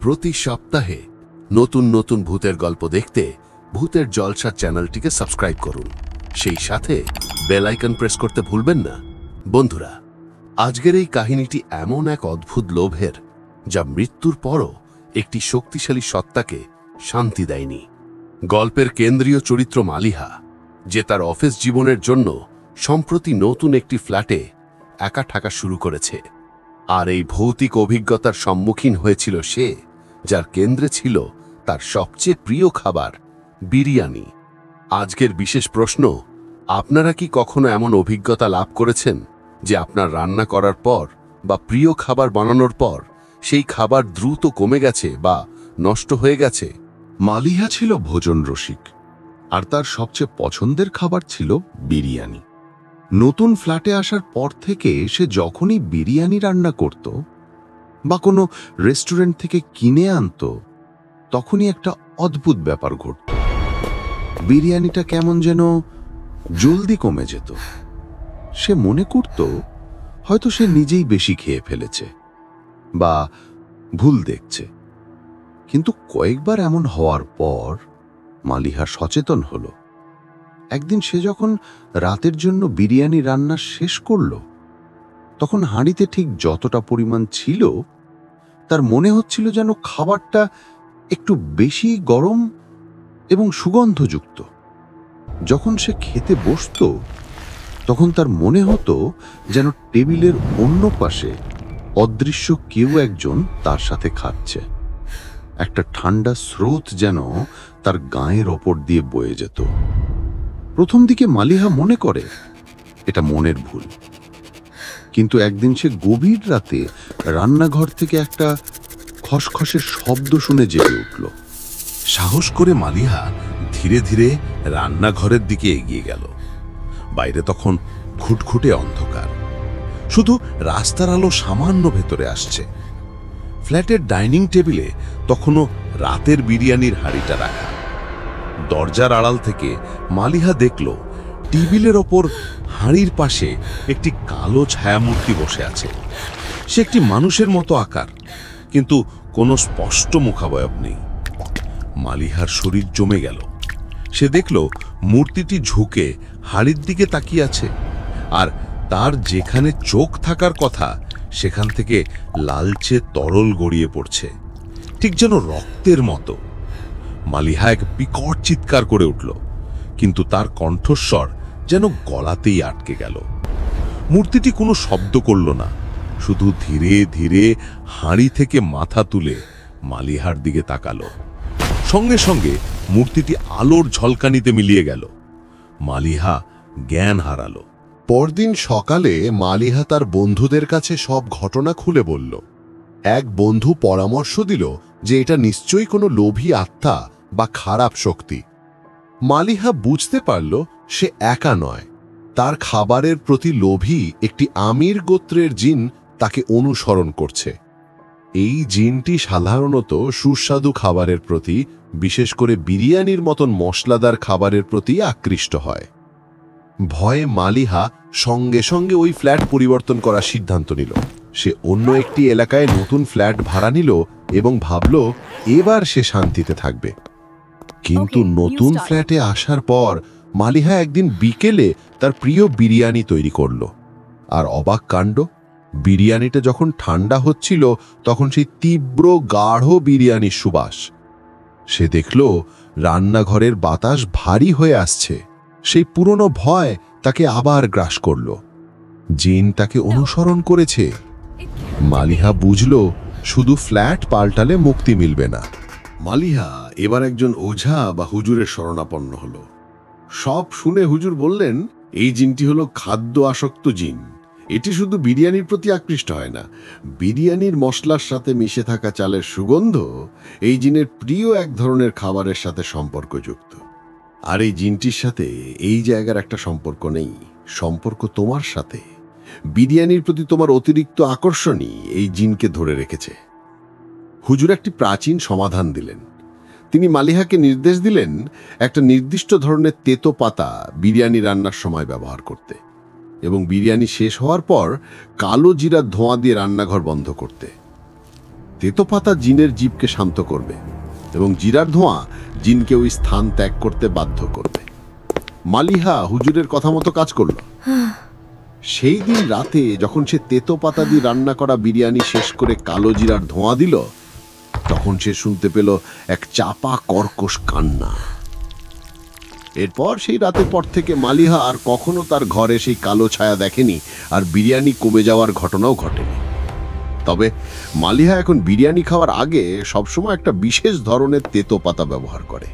প্রতি সপ্তাহে নতুন নতুন ভূতের গল্প দেখতে ভূতের জলসা চ্যানেলটিকে সাবস্ক্রাইব করুন। সেই সাথে বেল আইকন প্রেস করতে ভুলবেন না। বন্ধুরা, আজকের এই কাহিনীটি এমন এক অদ্ভুত লোভের, যা মৃত্যুর পরও একটি শক্তিশালী সত্তাকে শান্তি দেয়নি। গল্পের কেন্দ্রীয় চরিত্র মালিহা, যে তার অফিস জীবনের জন্য সম্প্রতি নতুন একটি ফ্ল্যাটে একা থাকা শুরু করেছে। আর এই ভৌতিক অভিজ্ঞতার সম্মুখীন হয়েছিল সে, যার কেন্দ্রে ছিল তার সবচেয়ে প্রিয় খাবার বিরিয়ানি। আজকের বিশেষ প্রশ্ন, আপনারা কি কখনো এমন অভিজ্ঞতা লাভ করেছেন যে আপনার রান্না করার পর বা প্রিয় খাবার বানানোর পর সেই খাবার দ্রুত কমে গেছে বা নষ্ট হয়ে গেছে? মালিহা ছিল ভোজন রসিক, আর তার সবচেয়ে পছন্দের খাবার ছিল বিরিয়ানি। নতুন ফ্ল্যাটে আসার পর থেকে সে যখনই বিরিয়ানি রান্না করত বা কোনো রেস্টুরেন্ট থেকে কিনে আনত, তখনই একটা অদ্ভুত ব্যাপার ঘটত। বিরিয়ানিটা কেমন যেন জলদি কমে যেত। সে মনে করত হয়তো সে নিজেই বেশি খেয়ে ফেলেছে বা ভুল দেখছে। কিন্তু কয়েকবার এমন হওয়ার পর মালিহা সচেতন হলো। একদিন সে যখন রাতের জন্য বিরিয়ানি রান্না শেষ করল, তখন হাঁড়িতে ঠিক যতটা পরিমাণ ছিল, তার মনে হচ্ছিল যেন খাবারটা একটু বেশি গরম এবং সুগন্ধযুক্ত। যখন সে খেতে বসত, তখন তার মনে হতো যেন টেবিলের অন্য পাশে অদৃশ্য কেউ একজন তার সাথে খাচ্ছে। একটা ঠান্ডা স্রোত যেন তার গায়ের ওপর দিয়ে বয়ে যেত। প্রথম দিকে মালিহা মনে করে এটা মনের ভুল, কিন্তু একদিন সে গভীর রাতে রান্নাঘর থেকে একটা খসখসের শব্দ শুনে জেগে উঠল। সাহস করে মালিহা ধীরে ধীরে রান্নাঘরের দিকে এগিয়ে গেল। বাইরে তখন ঘুটঘুটে অন্ধকার, শুধু রাস্তার আলো সামান্য ভেতরে আসছে। ফ্ল্যাটের ডাইনিং টেবিলে তখনও রাতের বিরিয়ানির হাঁড়িটা রাখা। দরজার আড়াল থেকে মালিহা দেখল টেবিলের ওপর হাঁড়ির পাশে একটি কালো ছায়ামূর্তি বসে আছে। সে একটি মানুষের মতো আকার, কিন্তু কোনো স্পষ্ট মুখাবয়ব নেই। মালিহার শরীর জমে গেল। সে দেখল মূর্তিটি ঝুঁকে হাড়ির দিকে তাকিয়ে আছে, আর তার যেখানে চোখ থাকার কথা সেখান থেকে লালচে তরল গড়িয়ে পড়ছে, ঠিক যেন রক্তের মতো। মালিহা এক বিকট চিৎকার করে উঠল, কিন্তু তার কণ্ঠস্বর যেন গলাতেই আটকে গেল। মূর্তিটি কোনো শব্দ করল না, শুধু ধীরে ধীরে হাঁড়ি থেকে মাথা তুলে মালিহার দিকে তাকালো। সঙ্গে সঙ্গে মূর্তিটি আলোর ঝলকানিতে মিলিয়ে গেল। মালিহা জ্ঞান হারালো। পরদিন সকালে মালিহা তার বন্ধুদের কাছে সব ঘটনা খুলে বলল। এক বন্ধু পরামর্শ দিল যে এটা নিশ্চয়ই কোনো লোভী আত্মা বা খারাপ শক্তি। মালিহা বুঝতে পারল সে একা নয়। তার খাবারের প্রতি লোভী একটি আমির গোত্রের জিন তাকে অনুসরণ করছে। এই জিনটি সাধারণত সুস্বাদু খাবারের প্রতি, বিশেষ করে বিরিয়ানির মতন মশলাদার খাবারের প্রতি আকৃষ্ট হয়। ভয়ে মালিহা সঙ্গে সঙ্গে ওই ফ্ল্যাট পরিবর্তন করার সিদ্ধান্ত নিল। সে অন্য একটি এলাকায় নতুন ফ্ল্যাট ভাড়া নিল এবং ভাবল এবার সে শান্তিতে থাকবে। কিন্তু নতুন ফ্ল্যাটে আসার পর মালিহা একদিন বিকেলে তার প্রিয় বিরিয়ানি তৈরি করল। আর অবাক কাণ্ড, বিরিয়ানিটা যখন ঠান্ডা হচ্ছিল, তখন সেই তীব্র গাঢ় বিরিয়ানির সুবাস। সে দেখল রান্নাঘরের বাতাস ভারী হয়ে আসছে। সেই পুরনো ভয় তাকে আবার গ্রাস করল। জিন তাকে অনুসরণ করেছে। মালিহা বুঝল শুধু ফ্ল্যাট পাল্টালে মুক্তি মিলবে না। মালিহা এবার একজন ওঝা বা হুজুরের শরণাপন্ন হল। সব শুনে হুজুর বললেন, এই জিনটি হলো খাদ্য আসক্ত জিন। এটি শুধু বিরিয়ানির প্রতি আকৃষ্ট হয় না, বিরিয়ানির মশলার সাথে মিশে থাকা চালের সুগন্ধ এই জিনের প্রিয় এক ধরনের খাবারের সাথে সম্পর্কযুক্ত। আর এই জিনটির সাথে এই জায়গার একটা সম্পর্ক নেই, সম্পর্ক তোমার সাথে। বিরিয়ানির প্রতি তোমার অতিরিক্ত আকর্ষণই এই জিনকে ধরে রেখেছে। হুজুর একটি প্রাচীন সমাধান দিলেন। তিনি মালিহাকে নির্দেশ দিলেন একটা নির্দিষ্ট ধরনের তেতো পাতা বিরিয়ানি রান্নার সময় ব্যবহার করতে, এবং বিরিয়ানি শেষ হওয়ার পর কালো জিরার ধোঁয়া দিয়ে রান্নাঘর বন্ধ করতে। তেতো পাতা জিনের জীবকে শান্ত করবে এবং জিরার ধোঁয়া জিনকে ওই স্থান ত্যাগ করতে বাধ্য করবে। মালিহা হুজুরের কথা মতো কাজ করল। সেই দিন রাতে যখন সে তেতো পাতা দিয়ে রান্না করা বিরিয়ানি শেষ করে কালো জিরার ধোঁয়া দিল, তখন সে শুনতে পেল এক চাপা কর্কশ কান্না। এরপর সেই রাতের পর থেকে মালিহা আর কখনো তার ঘরে সেই কালো ছায়া দেখেনি, আর বিরিয়ানি কমে যাওয়ার ঘটনাও ঘটেনি। তবে মালিহা এখন বিরিয়ানি খাওয়ার আগে সবসময় একটা বিশেষ ধরনের তেতো পাতা ব্যবহার করে।